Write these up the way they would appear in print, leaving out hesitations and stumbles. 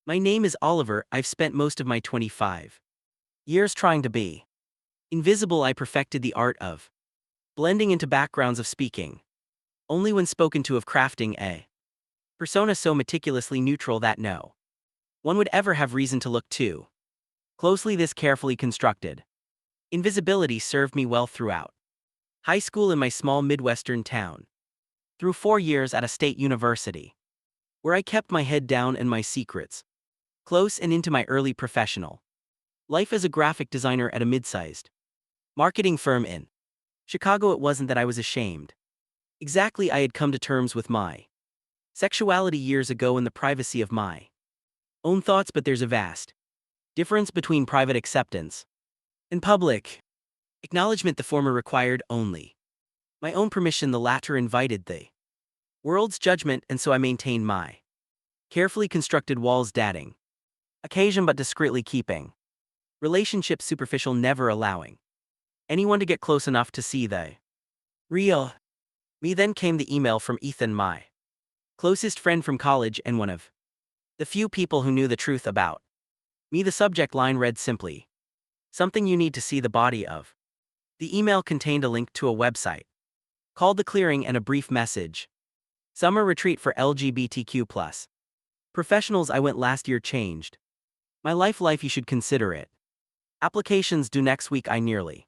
My name is Oliver. I've spent most of my 25 years trying to be invisible. I perfected the art of blending into backgrounds of speaking, only when spoken to of crafting a persona so meticulously neutral that no one would ever have reason to look too closely. This carefully constructed invisibility served me well throughout high school in my small Midwestern town, through 4 years at a state university, where I kept my head down and my secrets close, and into my early professional life as a graphic designer at a mid-sized marketing firm in Chicago. It wasn't that I was ashamed. Exactly, I had come to terms with my sexuality years ago in the privacy of my own thoughts, but there's a vast difference between private acceptance and public acknowledgement. The former required only my own permission, the latter invited the world's judgment, and so I maintained my carefully constructed walls, dating occasion but discreetly keeping relationships superficial, never allowing anyone to get close enough to see the real me. Then came the email from Ethan, my closest friend from college and one of the few people who knew the truth about me. The subject line read simply, "Something you need to see the body of." The email contained a link to a website called The Clearing and a brief message, "Summer retreat for LGBTQ+ professionals. I went last year, changed my life. You should consider it. Applications due next week." I nearly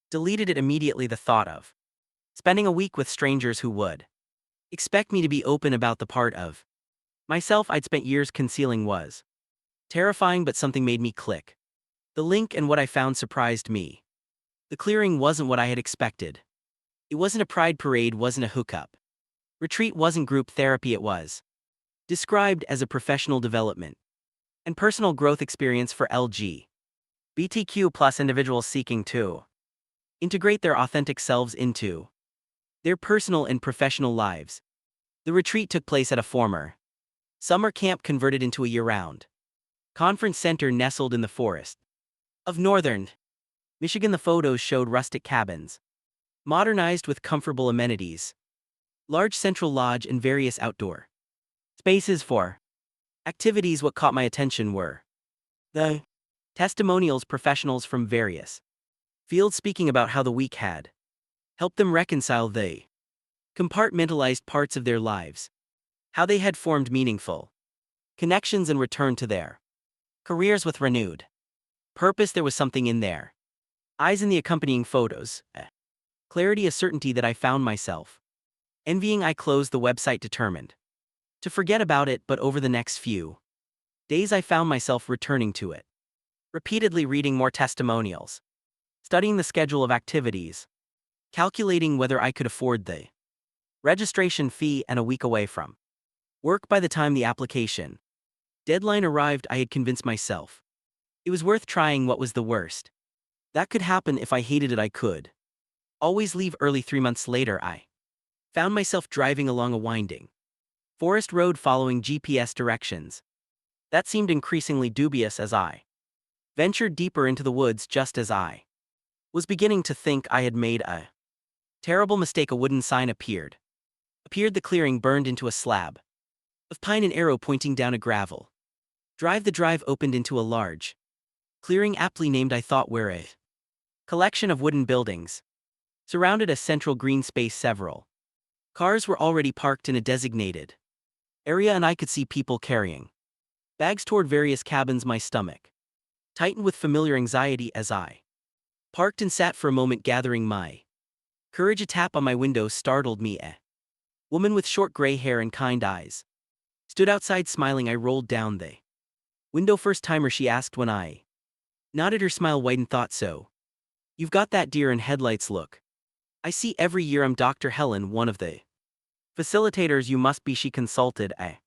deleted it immediately. The thought of spending a week with strangers who would expect me to be open about the part of myself I'd spent years concealing was terrifying, but something made me click. The link and what I found surprised me. The Clearing wasn't what I had expected. It wasn't a pride parade, wasn't a hookup retreat, wasn't group therapy. It was described as a professional development and personal growth experience for LGBTQ+ individuals seeking to integrate their authentic selves into their personal and professional lives. The retreat took place at a former summer camp converted into a year-round conference center nestled in the forest of northern Michigan. The photos showed rustic cabins, modernized with comfortable amenities, large central lodge, and various outdoor spaces for activities. What caught my attention were the testimonials, professionals from various fields speaking about how the week had helped them reconcile the compartmentalized parts of their lives, how they had formed meaningful connections and returned to their careers with renewed purpose. There was something in their eyes in the accompanying photos, a clarity, a certainty that I found myself envying. I closed the website, determined to forget about it, but over the next few days I found myself returning to it, repeatedly reading more testimonials, studying the schedule of activities, calculating whether I could afford the registration fee, and a week away from work by the time the application deadline arrived, I had convinced myself it was worth trying. What was the worst that could happen? If I hated it, I could always leave early. 3 months later, I found myself driving along a winding forest road following GPS directions that seemed increasingly dubious as I ventured deeper into the woods. Just as I was beginning to think I had made a terrible mistake, a wooden sign appeared. The Clearing burned into a slab of pine, an arrow pointing down a gravel drive. The drive opened into a large clearing, aptly named, I thought, where a collection of wooden buildings surrounded a central green space. Several cars were already parked in a designated area, and I could see people carrying bags toward various cabins. My stomach tightened with familiar anxiety as I parked and sat for a moment, gathering my courage. A tap on my window startled me. A woman with short gray hair and kind eyes stood outside, smiling. I rolled down the window. "First timer?" she asked. When I nodded, her smile widened. "Thought so. You've got that deer in headlights look I see every year. I'm Dr. Helen, one of the facilitators. You must be." She consulted a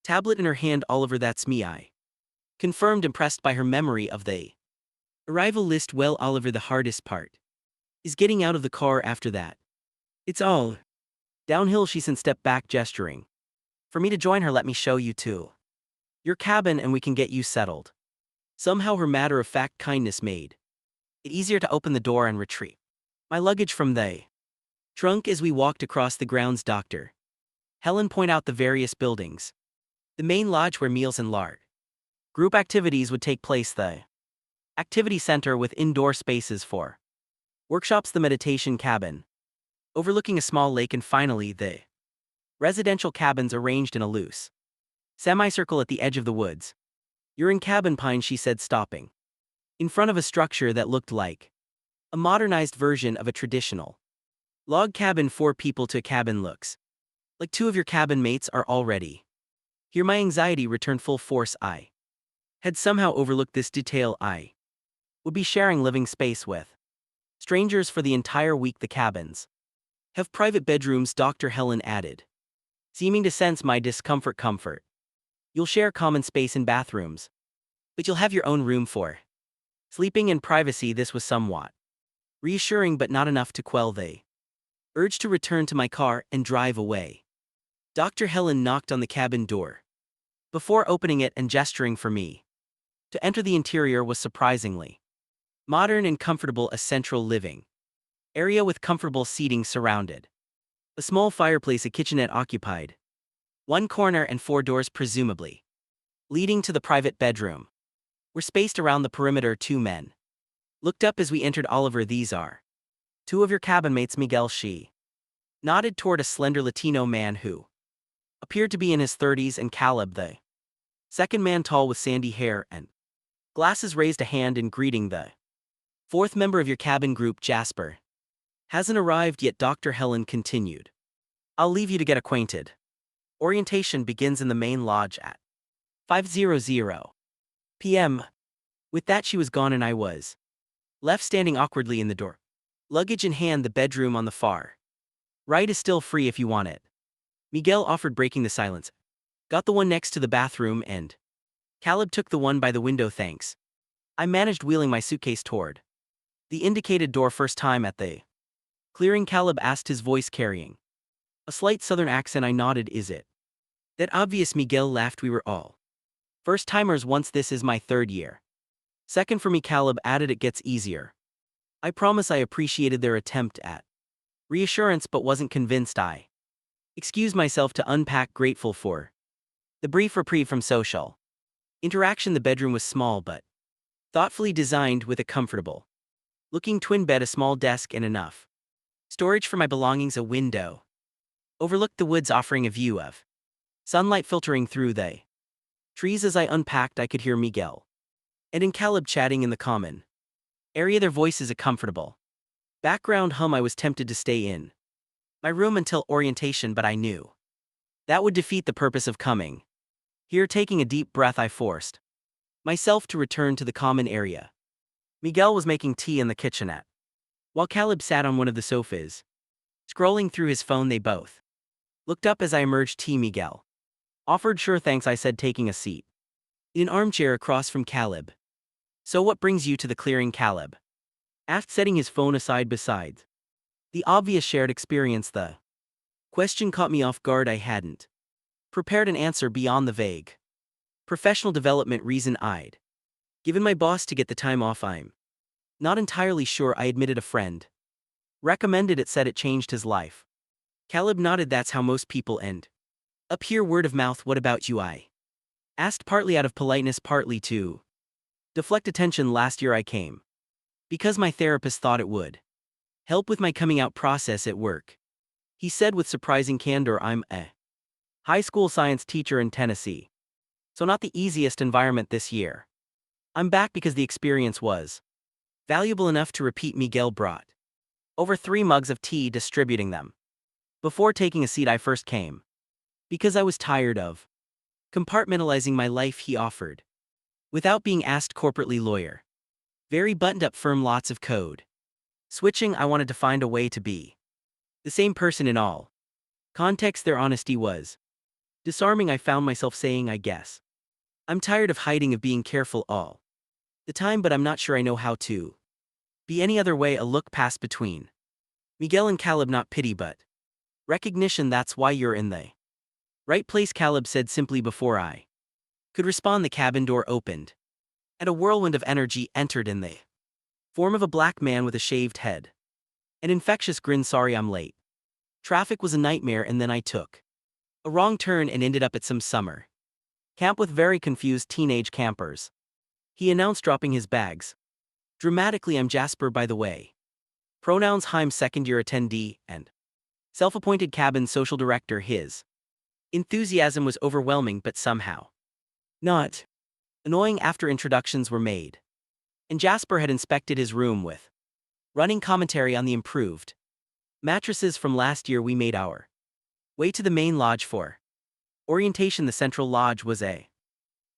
tablet in her hand. "Oliver, that's me," I confirmed, impressed by her memory of the arrival list. "Well, Oliver, the hardest part is getting out of the car after that. It's all downhill." She stepped back, gesturing for me to join her. "Let me show you to your cabin and we can get you settled." Somehow her matter-of-fact kindness made it easier to open the door and retrieve my luggage from the trunk. As we walked across the grounds, Dr. Helen pointed out the various buildings, the main lodge where meals and large Group activities would take place the activity center with indoor spaces for workshops, the meditation cabin, overlooking a small lake, and finally the residential cabins arranged in a loose semicircle at the edge of the woods. "You're in cabin pine," she said, stopping in front of a structure that looked like a modernized version of a traditional log cabin. 4 people to a cabin looks like 2 of your cabin mates are already here. My anxiety returned full force. I had somehow overlooked this detail. I would be sharing living space with strangers for the entire week. "The cabins have private bedrooms," Dr. Helen added, seeming to sense my discomfort. "Comfort. You'll share common space in bathrooms, but you'll have your own room for sleeping and privacy." This was somewhat reassuring, but not enough to quell the urge to return to my car and drive away. Dr. Helen knocked on the cabin door before opening it and gesturing for me to enter. The interior was surprisingly modern and comfortable, a central living area with comfortable seating surrounded a small fireplace. A kitchenette occupied one corner, and 4 doors, presumably leading to the private bedroom, were spaced around the perimeter. 2 men looked up as we entered. "Oliver, these are 2 of your cabin mates." Miguel, she nodded toward a slender Latino man who appeared to be in his 30s, and Caleb, the second man, tall with sandy hair and glasses, raised a hand in greeting. "The 4th member of your cabin group, Jasper, hasn't arrived yet," Dr. Helen continued. "I'll leave you to get acquainted. Orientation begins in the main lodge at 5:00 p.m. With that, she was gone, and I was left standing awkwardly in the door, luggage in hand. "The bedroom on the far right is still free if you want it," Miguel offered, breaking the silence. "Got the one next to the bathroom, and Caleb took the one by the window, thanks." I managed, wheeling my suitcase toward the indicated door. "First time at the clearing?" Caleb asked, his voice carrying a slight southern accent. I nodded. "Is it that obvious?" Miguel laughed. "We were all first-timers once. This is my 3rd year. Second for me," Caleb added. "It gets easier." I promise. I appreciated their attempt at reassurance, but wasn't convinced. I excused myself to unpack, grateful for the brief reprieve from social interaction. The bedroom was small but thoughtfully designed, with a comfortable looking twin bed, a small desk, and enough storage for my belongings. A window overlooked the woods, offering a view of sunlight filtering through the trees. As I unpacked, I could hear Miguel and Caleb chatting in the common area, their voices a comfortable background hum. I was tempted to stay in my room until orientation, but I knew that would defeat the purpose of coming here. Taking a deep breath, I forced myself to return to the common area. Miguel was making tea in the kitchenette, while Caleb sat on one of the sofas, scrolling through his phone. They both looked up as I emerged. "Tea?" Miguel offered. "Sure, thanks," I said, taking a seat in an armchair across from Caleb. "So what brings you to the clearing?" Caleb asked, setting his phone aside. "Besides the obvious shared experience." The question caught me off guard. I hadn't prepared an answer beyond the vague professional development reason I'd given my boss to get the time off. "I'm not entirely sure," I admitted. "A friend recommended it, said it changed his life." Caleb nodded. "That's how most people end up here, word of mouth." "What about you?" I asked, partly out of politeness, partly to deflect attention. "Last year I came because my therapist thought it would help with my coming out process at work," he said with surprising candor. "I'm a high school science teacher in Tennessee, so not the easiest environment this year. I'm back because the experience was valuable enough to repeat." Miguel brought over 3 mugs of tea, distributing them before taking a seat. "I first came because I was tired of compartmentalizing my life," he offered, without being asked. "Corporately lawyer, very buttoned up firm, lots of code switching. I wanted to find a way to be the same person in all contexts." Their honesty was disarming. I found myself saying, "I guess I'm tired of hiding, of being careful all the time, but I'm not sure I know how to be any other way." A look passed between Miguel and Caleb, not pity but recognition. "That's why you're in the right place," Caleb said simply. Before I could respond, the cabin door opened, and a whirlwind of energy entered in the form of a black man with a shaved head, an infectious grin. "Sorry I'm late. Traffic was a nightmare, and then I took a wrong turn and ended up at some summer Camp with very confused teenage campers. He announced, dropping his bags. Dramatically, I'm Jasper, by the way. Pronouns Heim, second-year attendee, and self-appointed cabin social director. His enthusiasm was overwhelming, but somehow not annoying after introductions were made. And Jasper had inspected his room with running commentary on the improved mattresses from last year. We made our way to the main lodge for orientation. The central lodge was a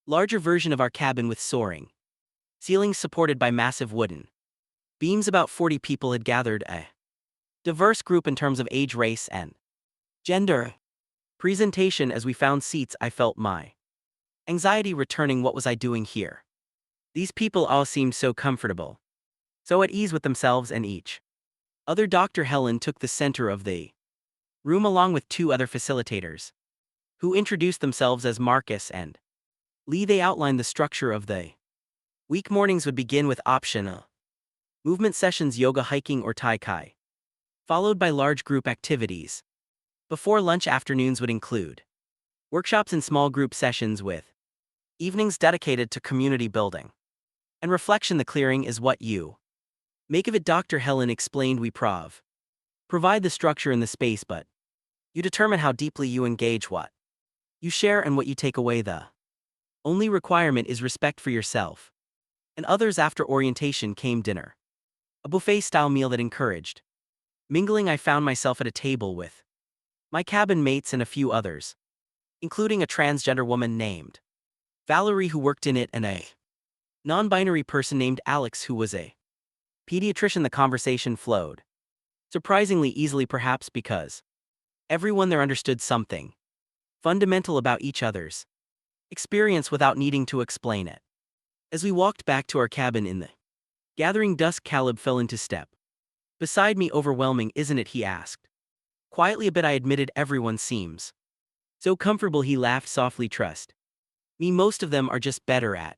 larger version of our cabin with soaring ceilings supported by massive wooden beams. About 40 people had gathered, a diverse group in terms of age, race, and gender. Presentation. As we found seats, I felt my anxiety returning. What was I doing here? These people all seemed so comfortable, so at ease with themselves and each other. Dr. Helen took the center of the room along with two other facilitators, who introduced themselves as Marcus and Lee. They outlined the structure of the week. Mornings would begin with optional movement sessions, yoga, hiking, or tai chi, followed by large group activities. Before lunch, afternoons would include workshops and small group sessions, with evenings dedicated to community building and reflection. The clearing is what you make of it, Dr. Helen explained. We provide the structure and the space, but you determine how deeply you engage, what you share, and what you take away. The only requirement is respect for yourself and others. After orientation came dinner, a buffet-style meal that encouraged mingling. I found myself at a table with my cabin mates and a few others, including a transgender woman named Valerie who worked in it, and a non-binary person named Alex who was a pediatrician. The conversation flowed surprisingly easily, perhaps because everyone there understood something fundamental about each other's experience without needing to explain it. As we walked back to our cabin in the gathering dusk, Caleb fell into step beside me. Overwhelming, isn't it? He asked quietly. A bit, I admitted. Everyone seems so comfortable. He laughed softly. Trust me, most of them are just better at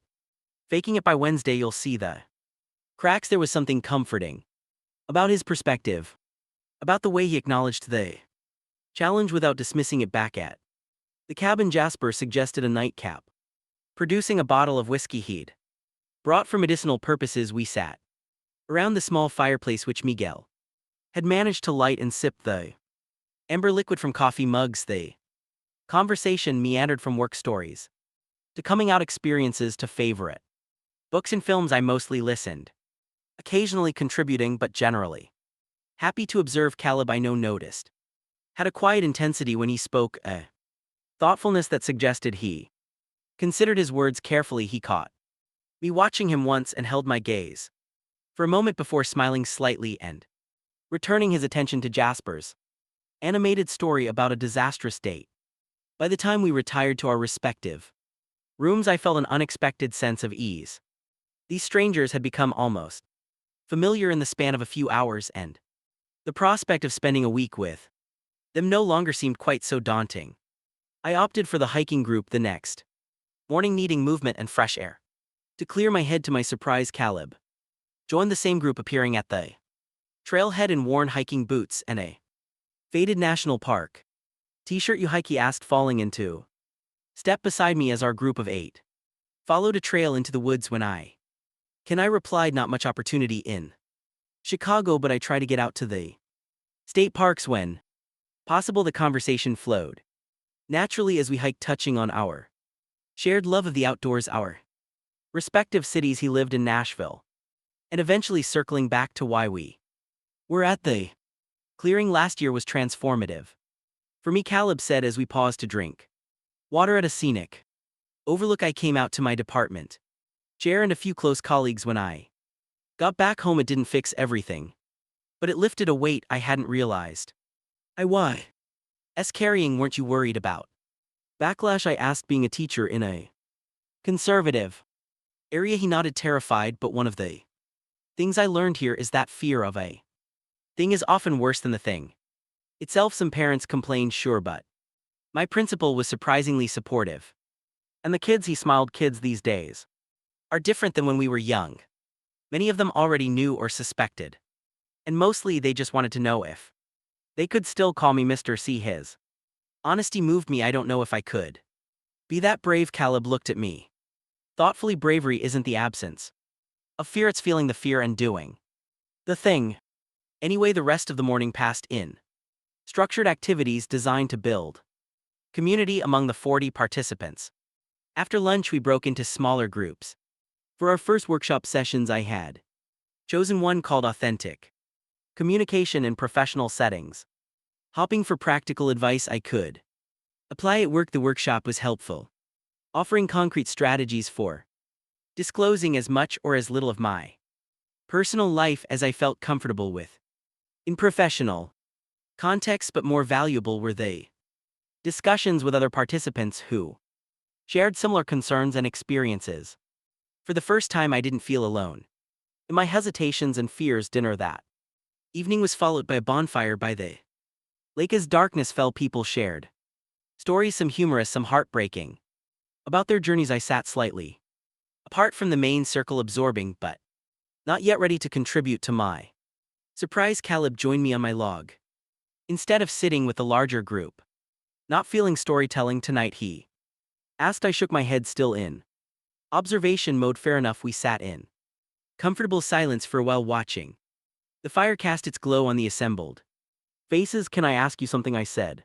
faking it. By Wednesday you'll see the cracks. There was something comforting about his perspective, about the way he acknowledged the challenge without dismissing it back at the cabin. Jasper suggested a nightcap, producing a bottle of whiskey he'd brought for medicinal purposes. We sat around the small fireplace, which Miguel had managed to light, and sipped the amber liquid from coffee mugs. The conversation meandered from work stories to coming out experiences to favorite books and films. I mostly listened, occasionally contributing, but generally happy to observe. Caleb, I know, noticed, had a quiet intensity when he spoke, a thoughtfulness that suggested he considered his words carefully. He caught me watching him once and held my gaze for a moment before smiling slightly and returning his attention to Jasper's animated story about a disastrous date. By the time we retired to our respective rooms, I felt an unexpected sense of ease. These strangers had become almost familiar in the span of a few hours, and the prospect of spending a week with them no longer seemed quite so daunting. I opted for the hiking group the next morning, needing movement and fresh air to clear my head. To my surprise, Caleb joined the same group, appearing at the trailhead in worn hiking boots and a faded National Park t-shirt. You hike? He asked, falling into step beside me as our group of 8 followed a trail into the woods. When I replied, not much opportunity in Chicago, but I try to get out to the state parks when possible. The conversation flowed naturally as we hiked, touching on our shared love of the outdoors, our respective cities. He lived in Nashville, and eventually circling back to why we were at the clearing last year was transformative for me, Caleb said as we paused to drink water at a scenic overlook. I came out to my department chair and a few close colleagues. When I got back home, it didn't fix everything, but it lifted a weight I hadn't realized I was carrying. Weren't you worried about backlash? I asked, being a teacher in a conservative area. He nodded, terrified, but one of the things I learned here is that fear of a thing is often worse than the thing itself. Some parents complained, sure, but my principal was surprisingly supportive. And the kids, he smiled, kids these days are different than when we were young. Many of them already knew or suspected, and mostly they just wanted to know if they could still call me Mr. C. His honesty moved me. I don't know if I could Be that brave, Caleb looked at me. Thoughtfully, bravery isn't the absence of fear, it's feeling the fear and doing the thing. Anyway, the rest of the morning passed in structured activities designed to build community among the 40 participants. After lunch, we broke into smaller groups. For our first workshop sessions, I had chosen one called Authentic Communication in Professional Settings. Hopping for practical advice I could apply at work, the workshop was helpful, offering concrete strategies for disclosing as much or as little of my personal life as I felt comfortable with in professional contexts, but more valuable were the discussions with other participants who shared similar concerns and experiences. For the first time, I didn't feel alone in my hesitations and fears. Dinner that evening was followed by a bonfire by the lake. As darkness fell, people shared stories, some humorous, some heartbreaking, about their journeys. I sat slightly apart from the main circle, absorbing but not yet ready to contribute. To my surprise, Caleb joined me on my log instead of sitting with the larger group. Not feeling storytelling tonight, he asked. I shook my head, still in observation mode. Fair enough. We sat in comfortable silence for a while, watching the fire cast its glow on the assembled faces. Can I ask you something? I said,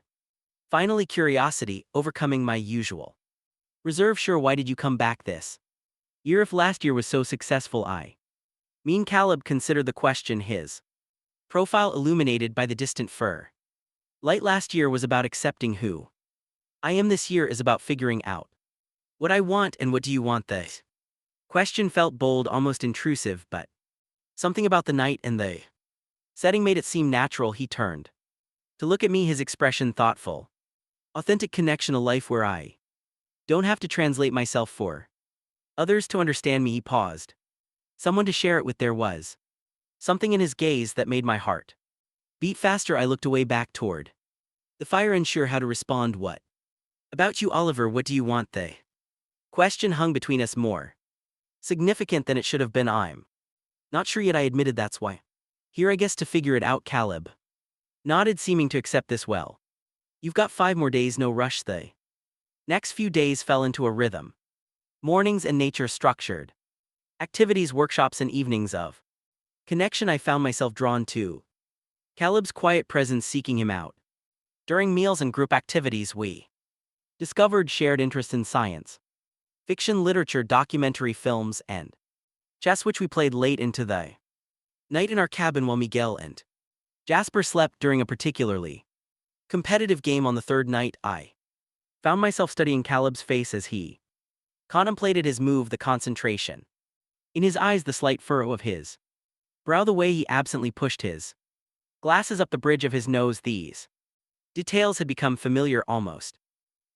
finally, curiosity overcoming my usual reserve. Sure, why did you come back this year if last year was so successful? I mean, Caleb considered the question, his profile illuminated by the distant fur light. Last year was about accepting who I am. This year is about figuring out what I want. And what do you want? The question felt bold, almost intrusive, but something about the night and the setting made it seem natural. He turned to look at me, his expression thoughtful. Authentic connection, a life where I don't have to translate myself for others to understand me. He paused. Someone to share it with. There was something in his gaze that made my heart beat faster. I looked away, back toward the fire, unsure how to respond. What about you, Oliver? What do you want? The question hung between us, more significant than it should have been. I'm not sure yet, I admitted. That's why here, I guess, to figure it out. Caleb nodded, seeming to accept this well. You've got 5 more days, no rush. The next few days fell into a rhythm. Mornings and nature structured activities, workshops, and evenings of connection. I found myself drawn to Caleb's quiet presence, seeking him out. During meals and group activities, we discovered shared interest in science fiction, literature, documentary films, and chess, which we played late into the night in our cabin while Miguel and Jasper slept. During a particularly competitive game on the 3rd night, I found myself studying Caleb's face as he contemplated his move, the concentration in his eyes, the slight furrow of his brow, the way he absently pushed his glasses up the bridge of his nose. These details had become familiar, almost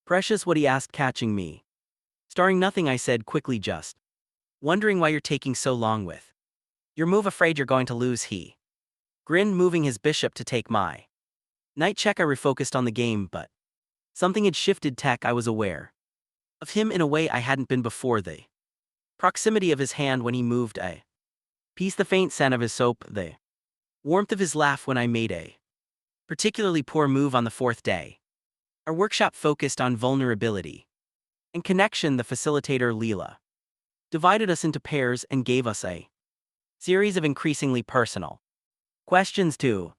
precious. What he asked, catching me starring. Nothing, I said quickly, just wondering why you're taking so long with your move. Afraid you're going to lose? He grinned, moving his bishop to take my knight check. I refocused on the game, but something had shifted. Tech, I was aware of him in a way I hadn't been before. The proximity of his hand when he moved a piece, the faint scent of his soap, the warmth of his laugh when I made a particularly poor move on the 4th day. Our workshop focused on vulnerability and connection. The facilitator, Leela, divided us into pairs and gave us a series of increasingly personal questions to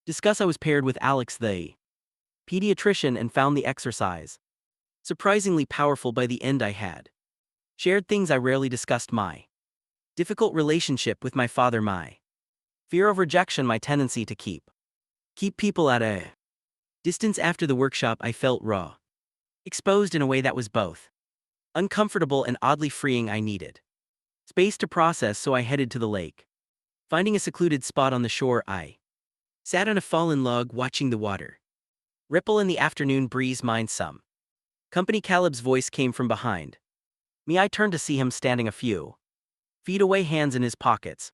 discuss. I was paired with Alex, the pediatrician, and found the exercise surprisingly powerful. By the end, I had shared things I rarely discussed: my difficult relationship with my father, my fear of rejection, my tendency to keep people at a distance. After the workshop, I felt raw, exposed in a way that was both uncomfortable and oddly freeing. I needed space to process, so I headed to the lake. Finding a secluded spot on the shore, I sat on a fallen log, watching the water ripple in the afternoon breeze. Mind some company. Caleb's voice came from behind me. I turned to see him standing a few feet away, hands in his pockets,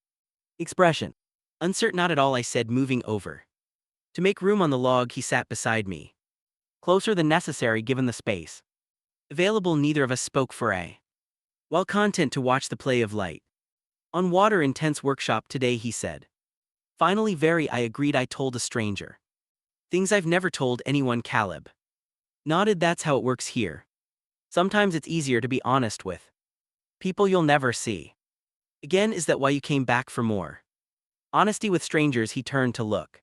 expression uncertain. Not at all, I said, moving over to make room on the log. He sat beside me, closer than necessary given the space available. Neither of us spoke for a while, content to watch the play of light on water. Intense workshop today, he said. Finally, very, I agreed. I told a stranger things I've never told anyone. Caleb nodded. That's how it works here. Sometimes it's easier to be honest with people you'll never see. Again, is that why you came back for more? Honesty with strangers. He turned to look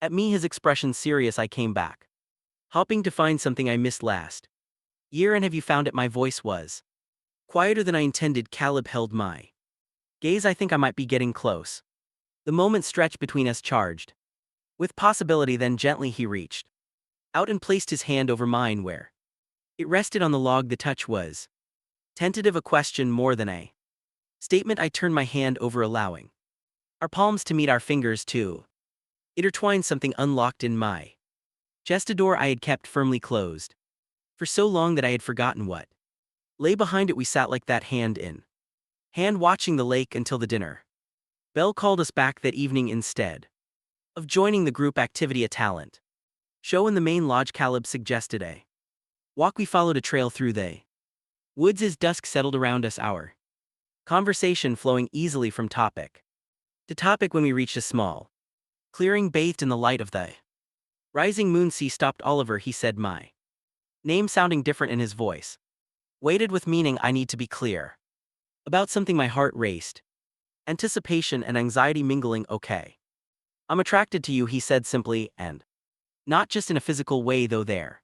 at me, his expression serious. I came back, hoping to find something I missed last year. And have you found it? My voice was quieter than I intended. Caleb held my gaze. I think I might be getting close. The moment stretched between us, charged with possibility. Then gently he reached out and placed his hand over mine where it rested on the log. The touch was tentative, a question more than a statement. I turned my hand over, allowing our palms to meet, our fingers to intertwine. Something unlocked in my chest, a door I had kept firmly closed for so long that I had forgotten what lay behind it. We sat like that, hand in hand, watching the lake until the dinner bell called us back that evening. Instead of joining the group activity, a talent show in the main lodge, Caleb suggested a walk. We followed a trail through the woods as dusk settled around us, our conversation flowing easily from topic to topic. When we reached a small clearing bathed in the light of the rising moon, "See," stopped Oliver, he said, my name sounding different in his voice weighted with meaning. I need to be clear about something. My heart raced, anticipation and anxiety mingling. "Okay, I'm attracted to you," he said simply, and not just in a physical way, though there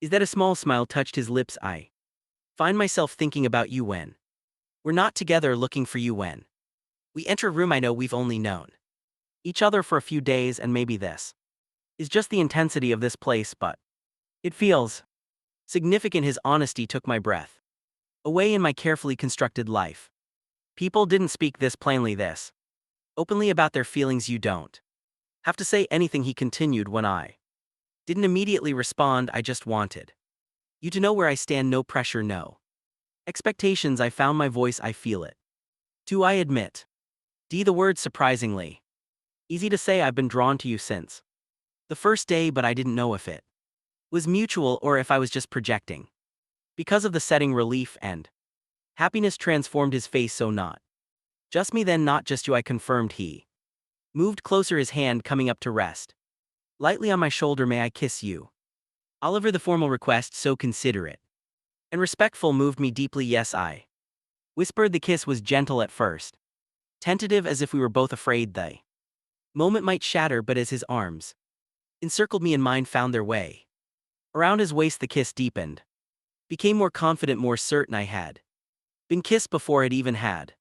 is that. A small smile touched his lips. "I find myself thinking about you when we're not together, looking for you when we enter a room. I know we've only known each other for a few days, and maybe this is just the intensity of this place, but it feels significant." His honesty took my breath away. In my carefully constructed life, people didn't speak this plainly, this openly about their feelings. "You don't have to say anything," he continued. When I didn't immediately respond, "I just wanted you to know where I stand. No pressure, no expectations." I found my voice. "I feel it too, I admit." The word surprisingly easy to say. "I've been drawn to you since the first day, but I didn't know if it was mutual or if I was just projecting." Because of the setting, relief and happiness transformed his face. "So not just me then?" "Not just you," I confirmed. He moved closer, his hand coming up to rest lightly on my shoulder. "May I kiss you, Oliver?" The formal request, so considerate and respectful, moved me deeply. "Yes," I whispered. The kiss was gentle at first, tentative, as if we were both afraid the moment might shatter. But as his arms encircled me and mine found their way around his waist, the kiss deepened, became more confident, more certain. I had been kissed before, had even had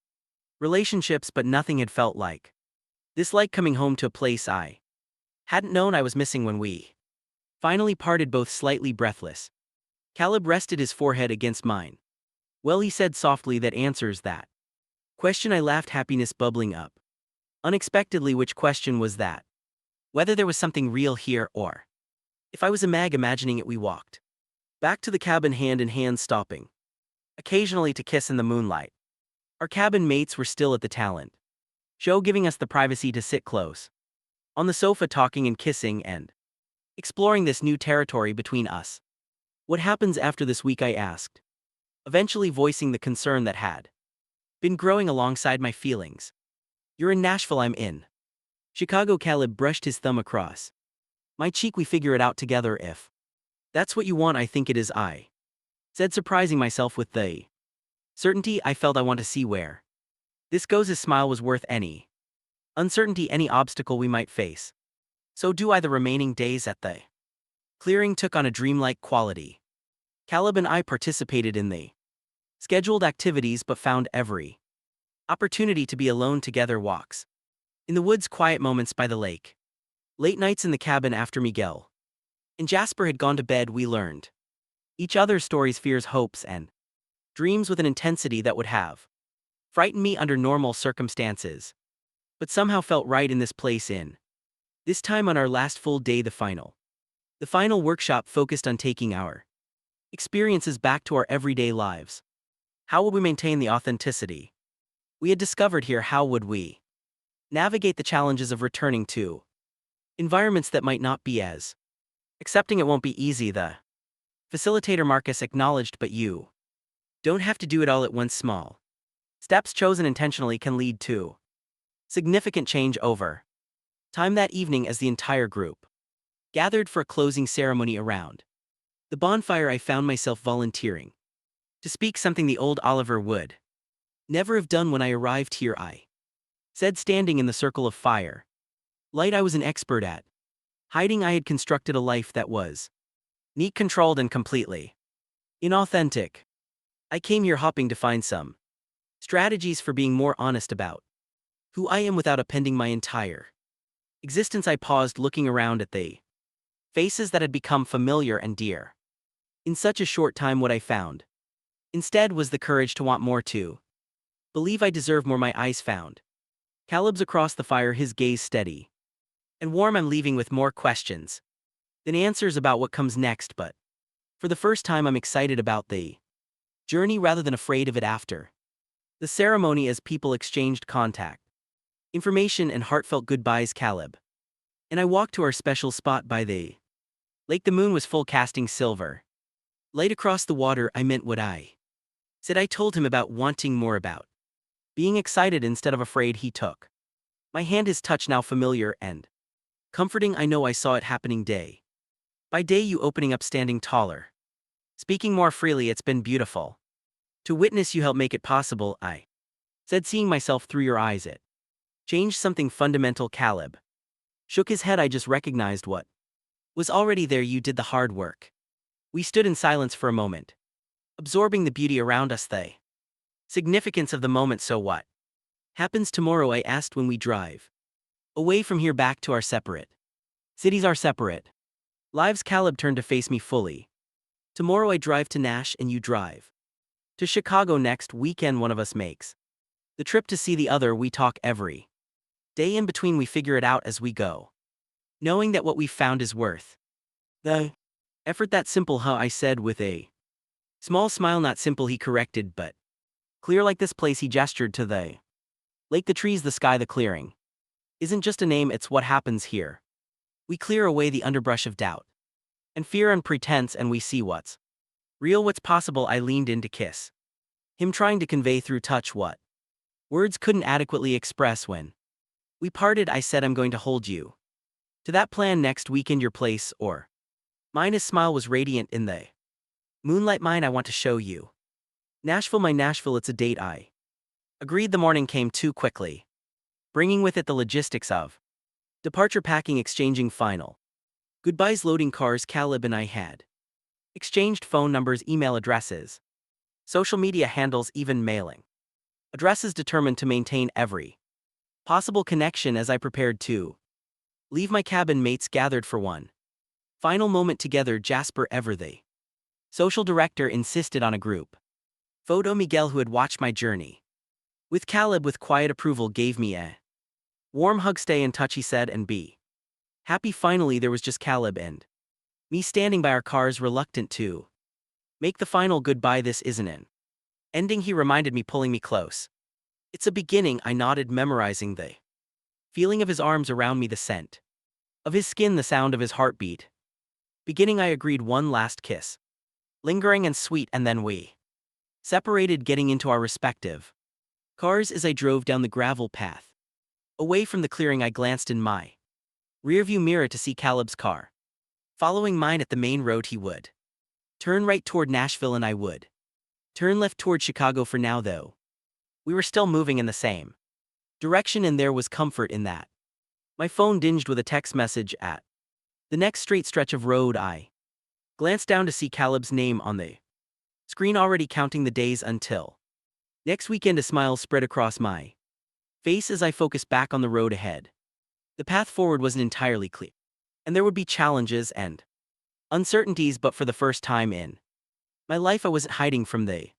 relationships, but nothing had felt like this, like coming home to a place I hadn't known I was missing. When we finally parted, both slightly breathless, Caleb rested his forehead against mine. "Well," he said softly, "that answers that question." I laughed, happiness bubbling up unexpectedly. "Which question was that?" "Whether there was something real here, or if I was imagining it." We walked back to the cabin, hand in hand, stopping occasionally to kiss in the moonlight. Our cabin mates were still at the talent show, giving us the privacy to sit close on the sofa, talking and kissing and exploring this new territory between us. "What happens after this week?" I asked, eventually voicing the concern that had been growing alongside my feelings. "You're in Nashville, I'm in Chicago." Caleb brushed his thumb across my cheek. "We figure it out together if that's what you want." "I think it is," I said, surprising myself with the certainty I felt. "I want to see where this goes." His smile was worth any uncertainty, any obstacle we might face. "So do I." The remaining days at the clearing took on a dreamlike quality. Caleb and I participated in the scheduled activities, but found every opportunity to be alone together. Walks in the woods, quiet moments by the lake, late nights in the cabin after Miguel and Jasper had gone to bed. We learned each other's stories, fears, hopes, and dreams with an intensity that would have frightened me under normal circumstances, but somehow felt right in this place. In this time, on our last full day, the final workshop focused on taking our experiences back to our everyday lives. How would we maintain the authenticity we had discovered here? How would we navigate the challenges of returning to environments that might not be as accepting? It won't be easy, the facilitator Marcus acknowledged, but you don't have to do it all at once. Small steps chosen intentionally can lead to significant change over time. That evening, as the entire group gathered for a closing ceremony around the bonfire, I found myself volunteering To speak something the old Oliver would never have done when I arrived here, I said, standing in the circle of fire. Light I was an expert at. Hiding I had constructed a life that was neat, controlled, and completely inauthentic. I came here hoping to find some strategies for being more honest about who I am without appending my entire existence. I paused, looking around at the faces that had become familiar and dear. In such a short time, what I found instead was the courage to want more, to believe I deserve more. My eyes found Caleb's across the fire, his gaze steady and warm. I'm leaving with more questions than answers about what comes next, but for the first time I'm excited about the journey rather than afraid of it. After the ceremony, as people exchanged contact information and heartfelt goodbyes, Caleb and I walked to our special spot by the lake. The moon was full, casting silver light across the water. I meant what I said. I told him about wanting more, about being excited instead of afraid. He took my hand, his touch now familiar and comforting. I know I saw it happening day by day, you opening up, standing taller, speaking more freely. It's been beautiful to witness. You helped make it possible, I said, seeing myself through your eyes. It changed something fundamental. Caleb shook his head. I just recognized what was already there. You did the hard work. We stood in silence for a moment, absorbing the beauty around us, the significance of the moment. So what happens tomorrow? I asked. When we drive away from here, back to our separate cities, our separate lives. Caleb turned to face me fully. Tomorrow I drive to Nash and you drive to Chicago. Next weekend one of us makes the trip to see the other. We talk every day in between. We figure it out as we go, knowing that what we found is worth the effort. That simple, huh? I said with a small smile. Not simple, he corrected, but clear like this place. He gestured to the lake, the trees, the sky. The clearing isn't just a name, it's what happens here. We clear away the underbrush of doubt and fear and pretense, and we see what's real, what's possible. I leaned in to kiss him, trying to convey through touch what words couldn't adequately express. When we parted, I said, I'm going to hold you to that plan next weekend, your place or mine. His smile was radiant in the moonlight. Mine, I want to show you Nashville, my Nashville. It's a date, I agreed. The morning came too quickly, bringing with it the logistics of departure, packing, exchanging final goodbyes, loading cars. Caleb and I had exchanged phone numbers, email addresses, social media handles, even mailing addresses, determined to maintain every possible connection. As I prepared to leave, my cabin mates gathered for one final moment together. Jasper, ever the social director, insisted on a group photo. Miguel, who had watched my journey with Caleb with quiet approval, gave me a warm hug. Stay in touch, he said, and be happy. Finally, there was just Caleb and me standing by our cars, reluctant to make the final goodbye. This isn't an ending, he reminded me, pulling me close. It's a beginning, I nodded, memorizing the feeling of his arms around me, the scent of his skin, the sound of his heartbeat. Beginning, I agreed. One last kiss, lingering and sweet, and then we separated, getting into our respective cars. As I drove down the gravel path away from the clearing, I glanced in my rearview mirror to see Caleb's car following mine. At the main road, he would turn right toward Nashville and I would turn left toward Chicago. For now, though, we were still moving in the same direction, and there was comfort in that. My phone dinged with a text message. At the next straight stretch of road, I glanced down to see Caleb's name on the screen, already counting the days until next weekend. A smile spread across my face as I focused back on the road ahead. The path forward wasn't entirely clear, and there would be challenges and uncertainties, but for the first time in my life, I wasn't hiding from the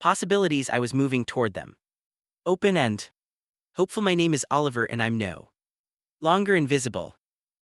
possibilities. I was moving toward them, open and hopeful. My name is Oliver, and I'm no longer invisible.